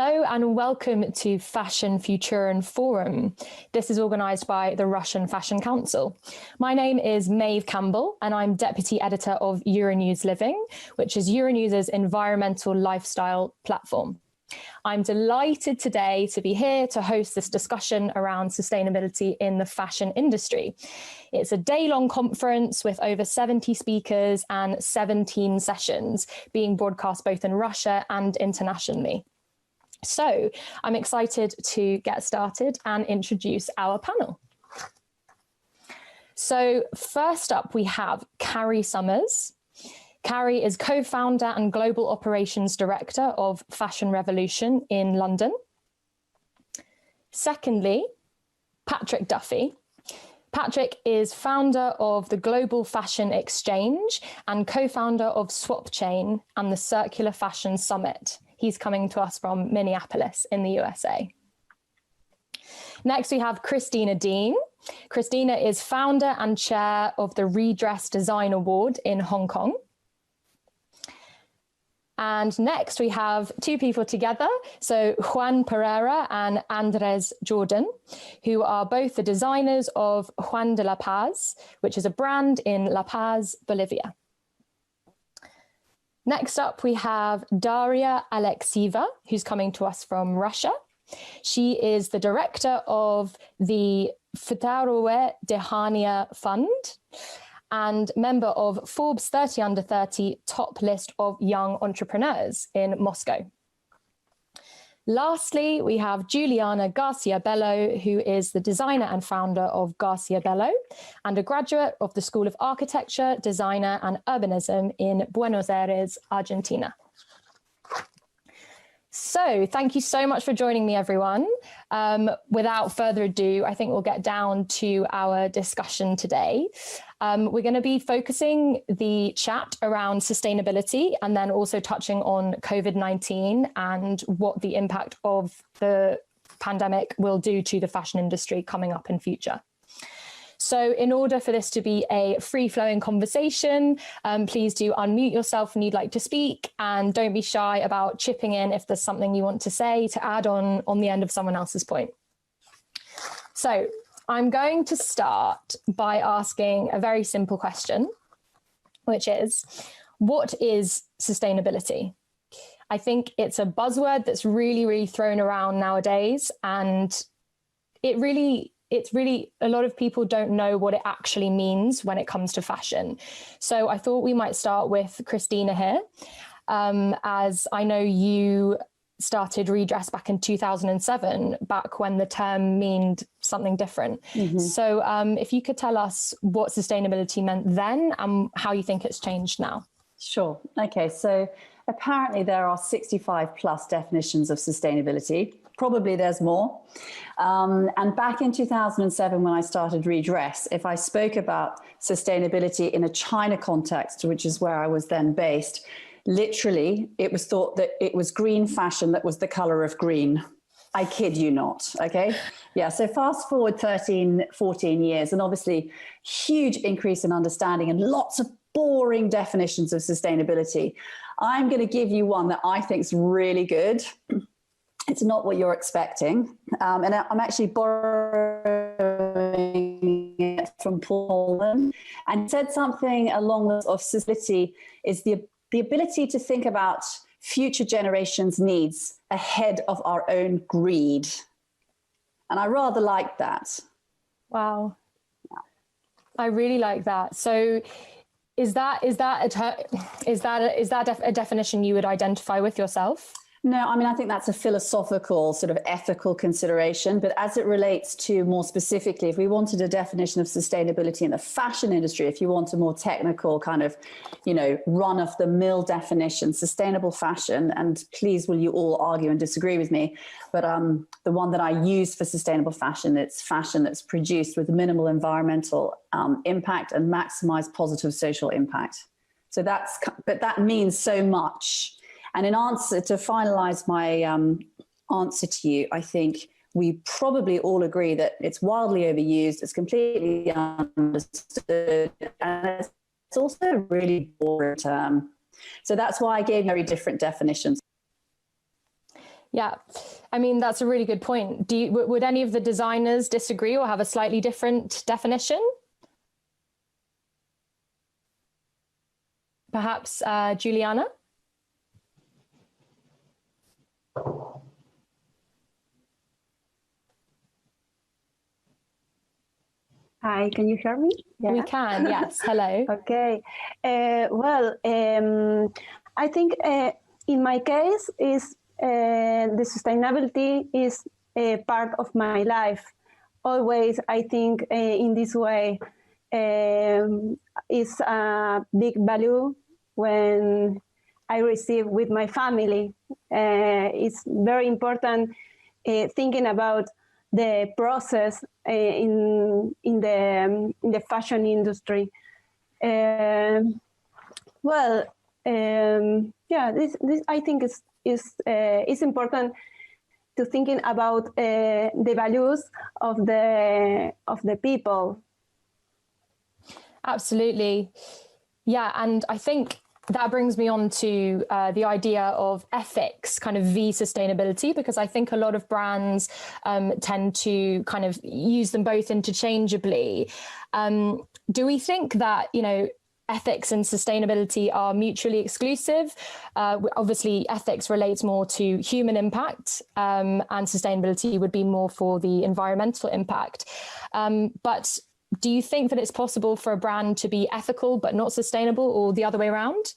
Hello and welcome to Fashion Futurum Forum. This is organised by the Russian Fashion Council. My name is Maeve Campbell and I'm Deputy Editor of Euronews Living, which is Euronews's environmental lifestyle platform. I'm delighted today to be here to host this discussion around sustainability in the fashion industry. It's a day-long conference with over 70 speakers and 17 sessions being broadcast both in Russia and internationally. So I'm excited to get started and introduce our panel. So first up, we have Carrie Summers. Carrie is co-founder and global operations director of Fashion Revolution in London. Secondly, Patrick Duffy. Patrick is founder of the Global Fashion Exchange and co-founder of Swap Chain and the Circular Fashion Summit. He's coming to us from Minneapolis in the USA. Next, we have Christina Dean. Christina is founder and chair of the Redress Design Award in Hong Kong. And next we have two people together, so Juan Pereira and Andres Jordan, who are both the designers of Juan de la Paz, which is a brand in La Paz, Bolivia. Next up, we have Daria Alexieva, who's coming to us from Russia. She is the director of the Futurum Fund and member of Forbes 30 Under 30 top list of young entrepreneurs in Moscow. Lastly, we have Juliana Garcia Bello, who is the designer and founder of Garcia Bello and a graduate of the School of Architecture, Designer and Urbanism in Buenos Aires, Argentina. So thank you so much for joining me, everyone. Without further ado, I think we'll get down to our discussion today. We're going to be focusing the chat around sustainability and then also touching on COVID-19 and what the impact of the pandemic will do to the fashion industry coming up in future. So in order for this to be a free-flowing conversation, please do unmute yourself when you'd like to speak and don't be shy about chipping in if there's something you want to say to add on the end of someone else's point. So I'm going to start by asking a very simple question, which is, what is sustainability? I think it's a buzzword that's really thrown around nowadays, and it's really, a lot of people don't know what it actually means when it comes to fashion. So I thought we might start with Christina here, as I know you started Redress back in 2007, back when the term meant something different. Mm-hmm. So if you could tell us what sustainability meant then and how you think it's changed now. Sure. Okay, so apparently there are 65 plus definitions of sustainability. Probably there's more. And back in 2007, when I started Redress, if I spoke about sustainability in a China context, which is where I was then based, literally, it was thought that it was green fashion that was the color of green. I kid you not, okay? Yeah, so fast forward 13, 14 years, and obviously huge increase in understanding and lots of boring definitions of sustainability. I'm going to give you one that I think is really good. It's not what you're expecting. And I'm actually borrowing it from Poland. And he said something along the lines of sustainability is the ability to think about future generations' needs ahead of our own greed. And I rather like that. Wow. Yeah. I really like that. So is that a definition you would identify with yourself? No, I mean, I think that's a philosophical sort of ethical consideration. But as it relates to more specifically, if we wanted a definition of sustainability in the fashion industry, if you want a more technical kind of, run of the mill definition, sustainable fashion, and please will you all argue and disagree with me, but the one that I use for sustainable fashion, it's fashion that's produced with minimal environmental impact and maximize positive social impact. So but that means so much. And in answer to finalize my answer to you, I think we probably all agree that it's wildly overused, it's completely understood, and it's also a really boring term. So that's why I gave very different definitions. Yeah, I mean, that's a really good point. Would any of the designers disagree or have a slightly different definition? Perhaps Juliana? Hi, can you hear me? Yeah. We can, yes. Hello. Okay. I think in my case, the sustainability is a part of my life. Always, I think in this way is a big value when I receive with my family. It's very important thinking about the process in the fashion industry. Yeah, this I think is important to thinking about the values of the people. Absolutely, yeah, and I think that brings me on to the idea of ethics, kind of v sustainability, because I think a lot of brands tend to kind of use them both interchangeably. Do we think that, you know, ethics and sustainability are mutually exclusive? Obviously, ethics relates more to human impact, and sustainability would be more for the environmental impact. But do you think that it's possible for a brand to be ethical but not sustainable, or the other way around?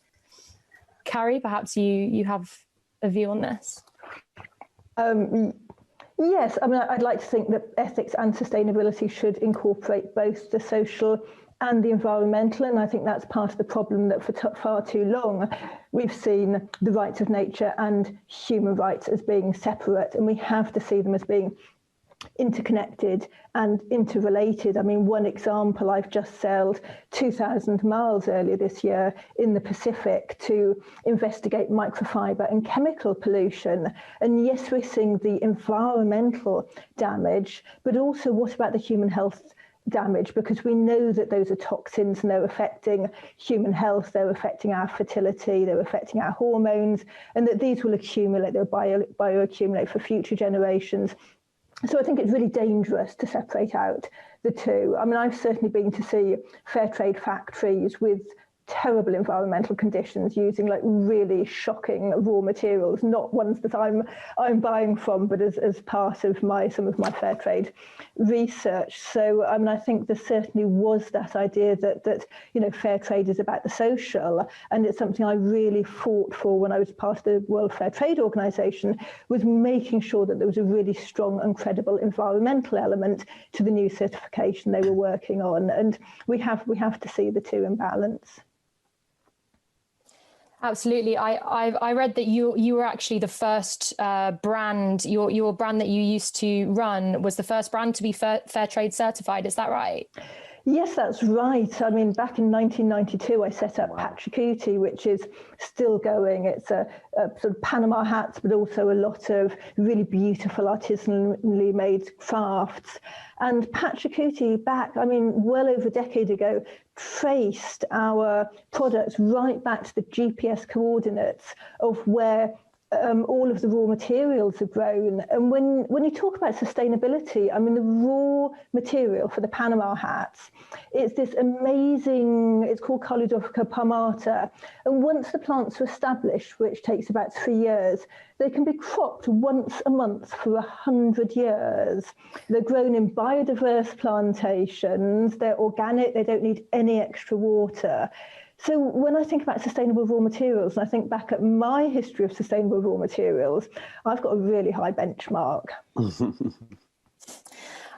Carrie, perhaps you have a view on this. Yes, I mean, I'd like to think that ethics and sustainability should incorporate both the social and the environmental, and I think that's part of the problem, that for far too long we've seen the rights of nature and human rights as being separate, and we have to see them as being interconnected and interrelated. I mean, one example, I've just sailed 2,000 miles earlier this year in the Pacific to investigate microfiber and chemical pollution. And yes, we're seeing the environmental damage, but also what about the human health damage? Because we know that those are toxins and they're affecting human health, they're affecting our fertility, they're affecting our hormones, and that these will accumulate, they'll bioaccumulate for future generations. So I think it's really dangerous to separate out the two. I mean, I've certainly been to see fair trade factories with terrible environmental conditions, using like really shocking raw materials, not ones that I'm buying from, but as part of some of my fair trade research. So I mean, I think there certainly was that idea that you know, fair trade is about the social, and it's something I really fought for when I was part of the World Fair Trade Organization, was making sure that there was a really strong and credible environmental element to the new certification they were working on, and we have to see the two in balance. Absolutely. I read that you were actually the first brand, your brand that you used to run was the first brand to be fair trade certified. Is that right? Yes, that's right. I mean, back in 1992, I set up Pachacuti, which is still going. It's a sort of Panama hats, but also a lot of really beautiful artisanally made crafts. And Pachacuti back, I mean, well over a decade ago, traced our products right back to the GPS coordinates of where all of the raw materials are grown. And when you talk about sustainability, I mean, the raw material for the Panama hats, it's this amazing, it's called Coludophora palmata. And once the plants are established, which takes about 3 years, they can be cropped once a month for 100 years. They're grown in biodiverse plantations, they're organic, they don't need any extra water. So when I think about sustainable raw materials, and I think back at my history of sustainable raw materials, I've got a really high benchmark.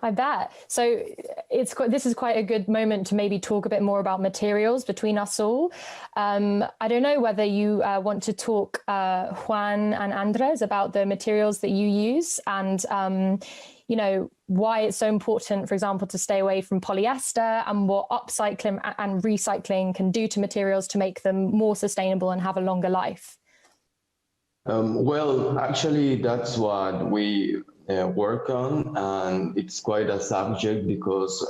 I bet. So this is quite a good moment to maybe talk a bit more about materials between us all. I don't know whether you want to talk, Juan and Andres, about the materials that you use and you know, why it's so important, for example, to stay away from polyester, and what upcycling and recycling can do to materials to make them more sustainable and have a longer life. Well, actually, that's what we work on, and it's quite a subject because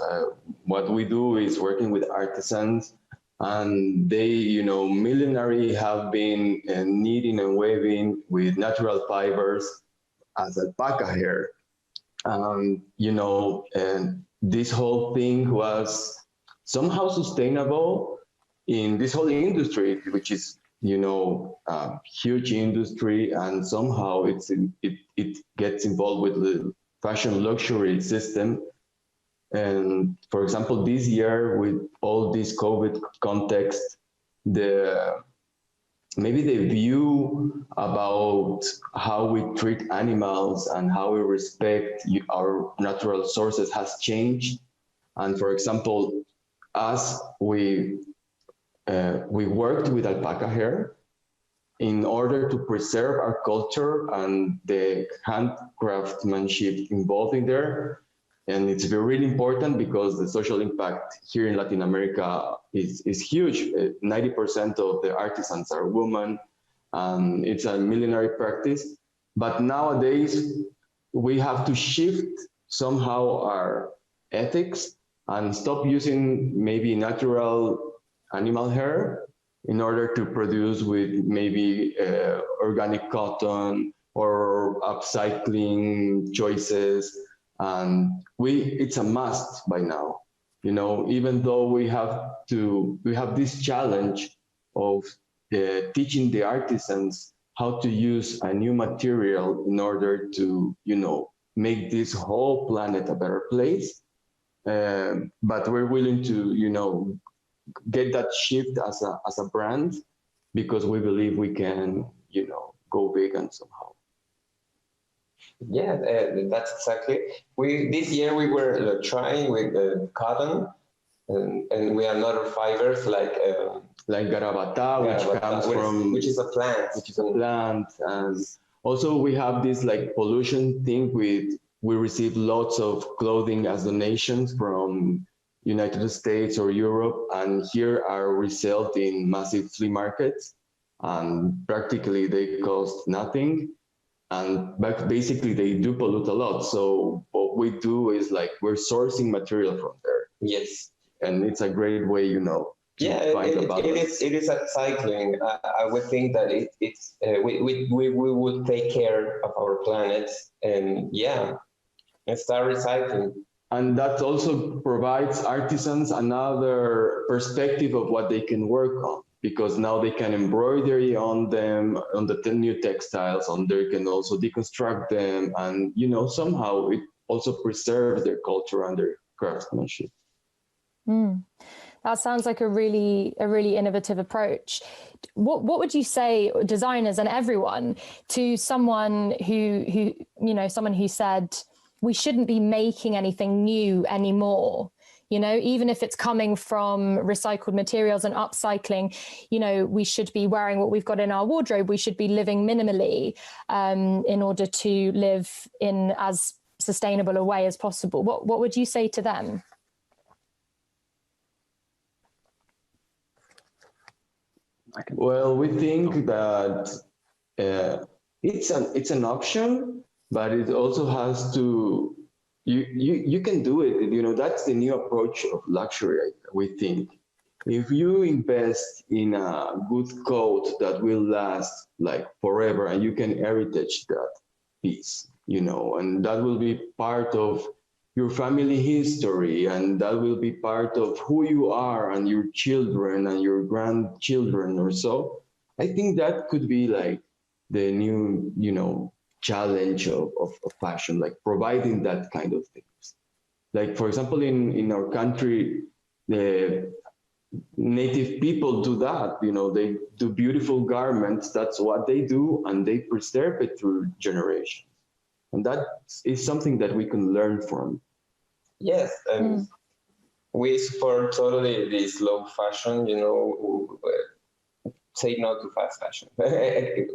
what we do is working with artisans, and they, you know, millenary have been knitting and weaving with natural fibers as alpaca hair. You know, and this whole thing was somehow sustainable in this whole industry, which is, you know, a huge industry, and somehow it gets involved with the fashion luxury system. And for example, this year with all this COVID context, maybe the view about how we treat animals and how we respect our natural sources has changed. And for example, us, we worked with alpaca hair in order to preserve our culture and the handcraftsmanship involved in there. And it's really important because the social impact here in Latin America is huge. 90% of the artisans are women, and it's a millenary practice. But nowadays, we have to shift somehow our ethics and stop using maybe natural animal hair in order to produce with maybe organic cotton or upcycling choices. And it's a must by now, you know, even though we have this challenge of teaching the artisans how to use a new material in order to, you know, make this whole planet a better place. But we're willing to, you know, get that shift as a brand, because we believe we can, you know, go vegan somehow. Yeah, that's exactly. This year we were trying with cotton, and we have other fibers like Garabata, which comes from, which is a plant. And also we have this like pollution thing we receive lots of clothing as donations from United States or Europe, and here are resold in massive flea markets, and practically they cost nothing. But basically they do pollute a lot. So what we do is like we're sourcing material from there. Yes. And it's a great way, you know, to find a balance. It is upcycling. I would think that we would take care of our planet, and start recycling. And that also provides artisans another perspective of what they can work on, because now they can embroidery on them, on the new textiles, they can also deconstruct them, and, you know, somehow it also preserves their culture and their craftsmanship. That sounds like a really innovative approach. What would you say, designers and everyone, to someone who someone who said we shouldn't be making anything new anymore? You know, even if it's coming from recycled materials and upcycling, you know, we should be wearing what we've got in our wardrobe. We should be living minimally in order to live in as sustainable a way as possible. What would you say to them? Well, we think that it's an option, but it also has to, you can do it. You know, that's the new approach of luxury, we think. If you invest in a good coat that will last like forever, and you can heritage that piece, you know, and that will be part of your family history, and that will be part of who you are and your children and your grandchildren or so. I think that could be like the new, you know, challenge of fashion, like providing that kind of things. Like, for example, in our country, the native people do that, you know, they do beautiful garments. That's what they do, and they preserve it through generations. And that is something that we can learn from. Yes, and we support totally this slow fashion, you know, say no to fast fashion.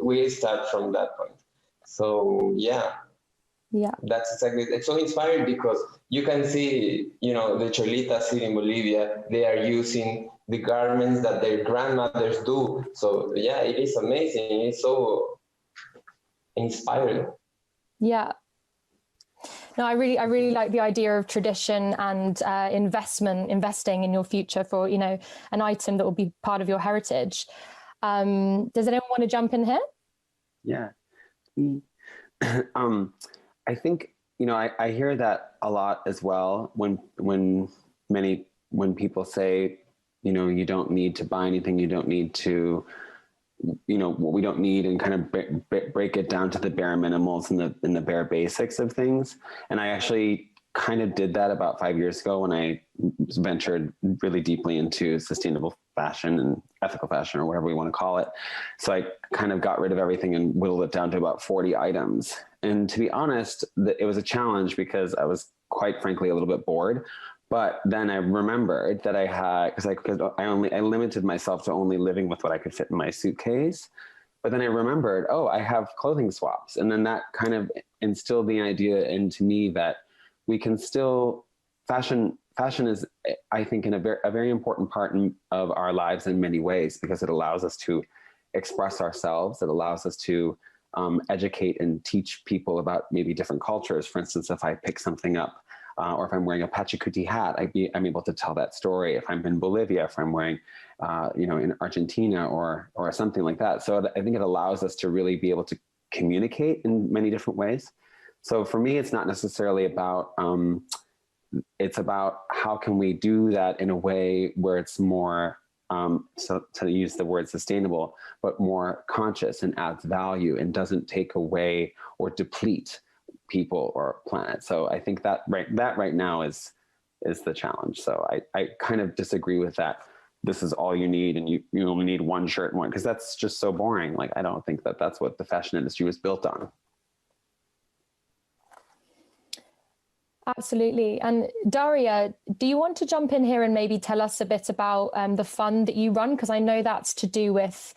We start from that point. So yeah, that's exactly, it's so inspiring because you can see, you know, the Cholitas here in Bolivia, they are using the garments that their grandmothers do. So yeah, it is amazing. It's so inspiring. Yeah. No, I really like the idea of tradition and investing in your future for, you know, an item that will be part of your heritage. Does anyone want to jump in here? Yeah. I think, I hear that a lot as well when people say, you don't need to buy anything, you don't need to, what we don't need, and kind of break it down to the bare minimals and the bare basics of things. And I actually kind of did that about 5 years ago when I ventured really deeply into sustainable fashion and ethical fashion, or whatever we want to call it. So I kind of got rid of everything and whittled it down to about 40 items. And to be honest, it was a challenge because I was quite frankly a little bit bored. But then I remembered that I had, because I limited myself to only living with what I could fit in my suitcase. But then I remembered, I have clothing swaps. And then that kind of instilled the idea into me that we can still, fashion is, I think, a very important part of our lives in many ways, because it allows us to express ourselves. It allows us to educate and teach people about maybe different cultures. For instance, if I pick something up, or if I'm wearing a Pachacuti hat, I'm able to tell that story. If I'm in Bolivia, if I'm wearing, in Argentina or something like that. So I think it allows us to really be able to communicate in many different ways. So for me, it's not necessarily about, it's about how can we do that in a way where it's more, so to use the word sustainable, but more conscious and adds value and doesn't take away or deplete people or planet. So I think that right now is the challenge. So I kind of disagree with that. This is all you need, and you only need one shirt and one, because that's just so boring. Like, I don't think that's what the fashion industry was built on. Absolutely. And Daria, do you want to jump in here and maybe tell us a bit about the fund that you run? Because I know that's to do with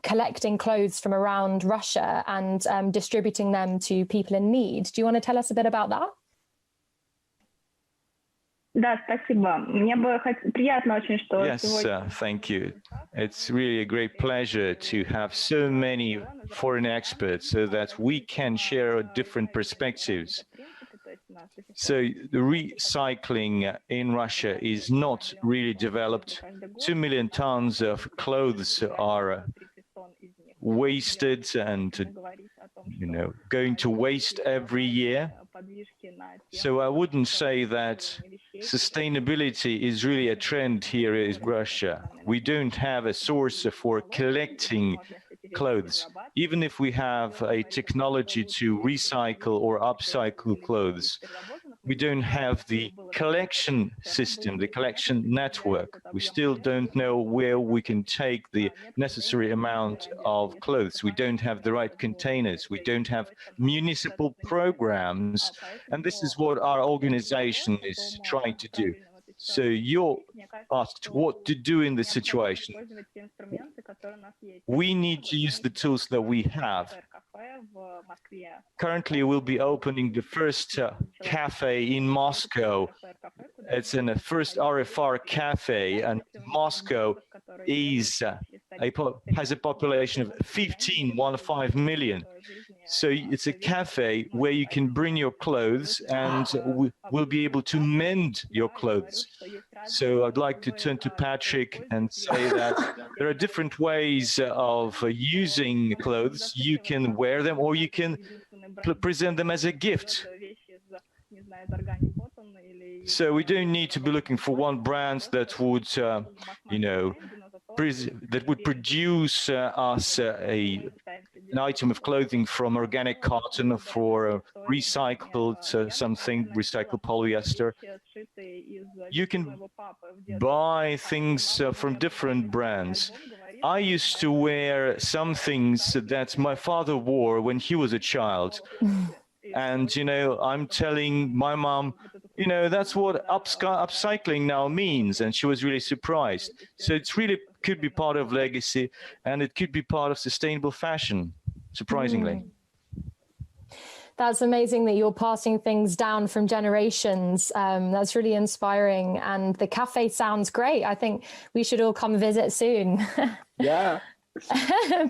collecting clothes from around Russia and distributing them to people in need. Do you want to tell us a bit about that? Да, спасибо. Мне бы приятно очень, что Yes, thank you. It's really a great pleasure to have so many foreign experts so that we can share different perspectives. So the recycling in Russia is not really developed. 2 million tons of clothes are wasted and, going to waste every year. So I wouldn't say that sustainability is really a trend here in Russia. We don't have a source for collecting clothes. Even if we have a technology to recycle or upcycle clothes, we don't have the collection system, the collection network. We still don't know where we can take the necessary amount of clothes. We don't have the right containers. We don't have municipal programs. And this is what our organization is trying to do. So you're asked what to do in this situation. We need to use the tools that we have. Currently, we'll be opening the first cafe in Moscow. It's in the first RFR cafe, and Moscow is has a population of 15 million. So it's a cafe where you can bring your clothes and we'll be able to mend your clothes. So I'd like to turn to Patrick and say that there are different ways of using clothes. You can wear them or you can present them as a gift. So we don't need to be looking for one brand that would, that would produce us an item of clothing from organic cotton for recycled something, recycled polyester. You can buy things from different brands. I used to wear some things that my father wore when he was a child. And, I'm telling my mom, that's what upcycling now means. And she was really surprised. So it's really could be part of legacy and it could be part of sustainable fashion, surprisingly. That's amazing that you're passing things down from generations. That's really inspiring. And the cafe sounds great. I think we should all come visit soon. Yeah.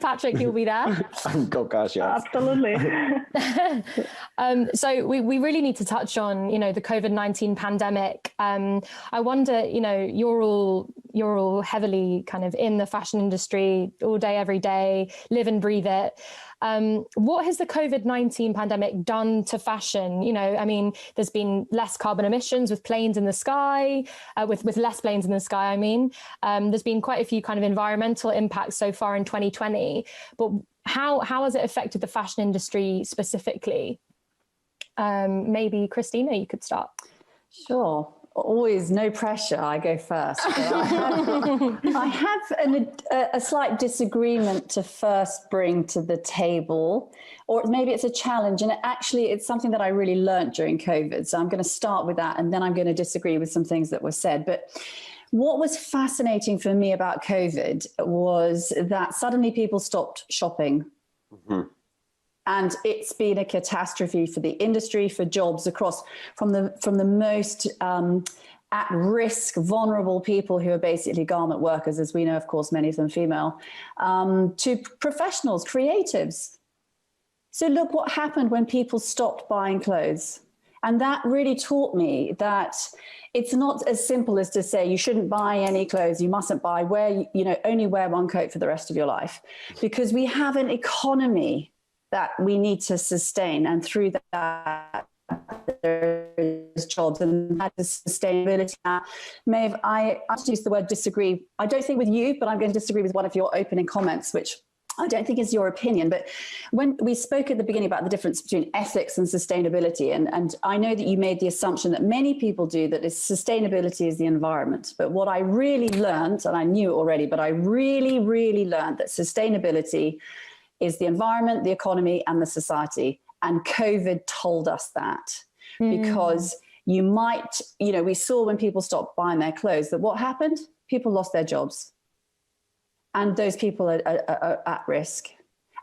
Patrick, you'll be there. Oh gosh, yes. Absolutely. So we really need to touch on, the COVID-19 pandemic. I wonder, you're all you're all heavily kind of in the fashion industry all day, every day, live and breathe it. What has the COVID-19 pandemic done to fashion? You know, I mean, there's been less carbon emissions with planes in the sky, with less planes in the sky, I mean. There's been quite a few kind of environmental impacts so far in 2020, but how has it affected the fashion industry specifically? Maybe Christina, you could start. Sure. Always no pressure. I go first. I have a slight disagreement to first bring to the table, or maybe it's a challenge. And actually, it's something that I really learned during COVID. So I'm going to start with that, and then I'm going to disagree with some things that were said. But what was fascinating for me about COVID was that suddenly people stopped shopping. Mm-hmm. And it's been a catastrophe for the industry, for jobs across from the most at-risk, vulnerable people who are basically garment workers, as we know, of course, many of them female, to professionals, creatives. So look what happened when people stopped buying clothes. And that really taught me that it's not as simple as to say you shouldn't buy any clothes, you mustn't buy, only wear one coat for the rest of your life, because we have an economy that we need to sustain, and through that there's jobs, and that is sustainability. Maeve, I use the word disagree. I don't think with you, but I'm going to disagree with one of your opening comments, which I don't think is your opinion. But when we spoke at the beginning about the difference between ethics and sustainability, and I know that you made the assumption that many people do, that sustainability is the environment. But what I really learned, and I knew it already, but I really, really learned that sustainability is the environment, the economy, and the society. And COVID told us that, because you might, we saw when people stopped buying their clothes that what happened? People lost their jobs. And those people are at risk.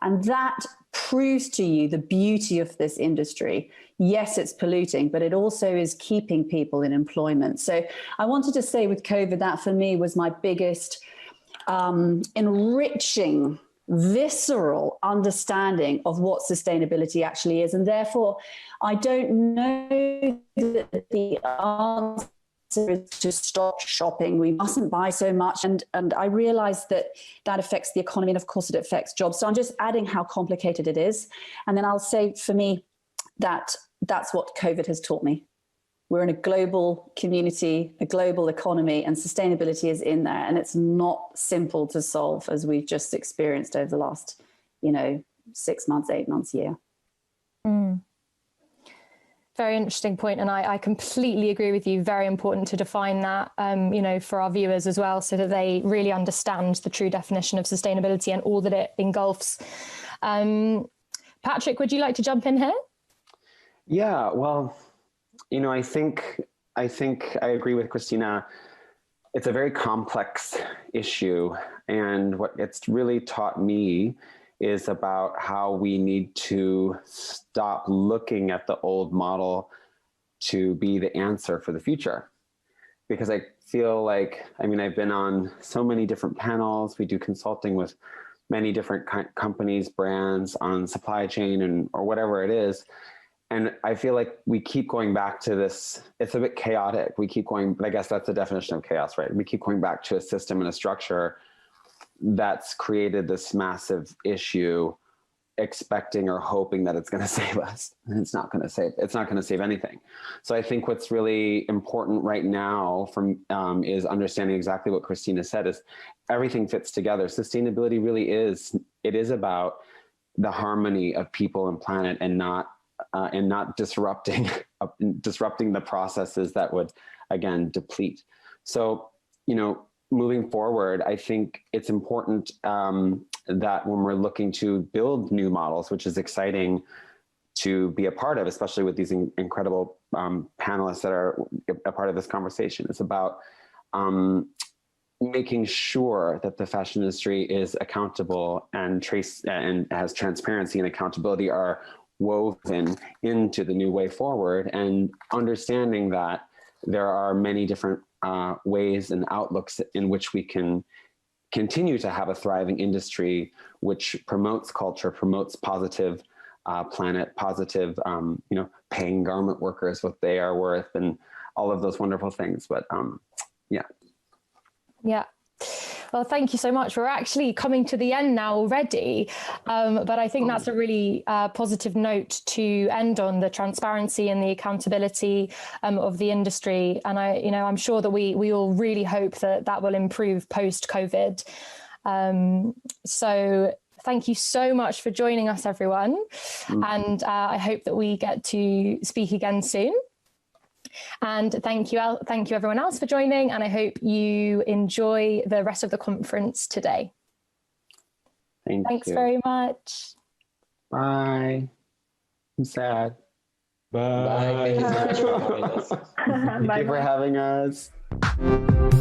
And that proves to you the beauty of this industry. Yes, it's polluting, but it also is keeping people in employment. So I wanted to say with COVID, that for me was my biggest enriching, visceral understanding of what sustainability actually is. And therefore, I don't know that the answer is to stop shopping. We mustn't buy so much. And I realize that affects the economy, and of course it affects jobs. So I'm just adding how complicated it is. And then I'll say for me that that's what COVID has taught me. We're in a global community, a global economy, and sustainability is in there. And it's not simple to solve, as we've just experienced over the last, 6 months, 8 months, year. Very interesting point, and I completely agree with you. Very important to define that, for our viewers as well, so that they really understand the true definition of sustainability and all that it engulfs. Patrick, would you like to jump in here? Yeah, well, I think I agree with Christina. It's a very complex issue, and what it's really taught me is about how we need to stop looking at the old model to be the answer for the future. Because I feel like, I've been on so many different panels. We do consulting with many different companies, brands on supply chain or whatever it is. And I feel like we keep going back to this, it's a bit chaotic. We keep going, I guess that's the definition of chaos, right? We keep going back to a system and a structure that's created this massive issue, expecting or hoping that it's going to save us. And it's not going to save anything. So I think what's really important right now is understanding exactly what Christina said, is everything fits together. Sustainability really is about the harmony of people and planet, and not disrupting the processes that would, again, deplete. So, moving forward, I think it's important that when we're looking to build new models, which is exciting to be a part of, especially with these incredible panelists that are a part of this conversation, it's about making sure that the fashion industry is accountable and has transparency and accountability are woven into the new way forward, and understanding that there are many different ways and outlooks in which we can continue to have a thriving industry which promotes culture, promotes positive planet, positive, paying garment workers what they are worth, and all of those wonderful things. But yeah. Yeah. Well, thank you so much. We're actually coming to the end now already, but I think that's a really positive note to end on, the transparency and the accountability of the industry. And I'm sure that we all really hope that that will improve post-COVID. So thank you so much for joining us, everyone. And I hope that we get to speak again soon. And thank you everyone else for joining, and I hope you enjoy the rest of the conference today. Thanks very much. Bye. I'm sad. Bye. Thank you so much for having us. Thank you for having us.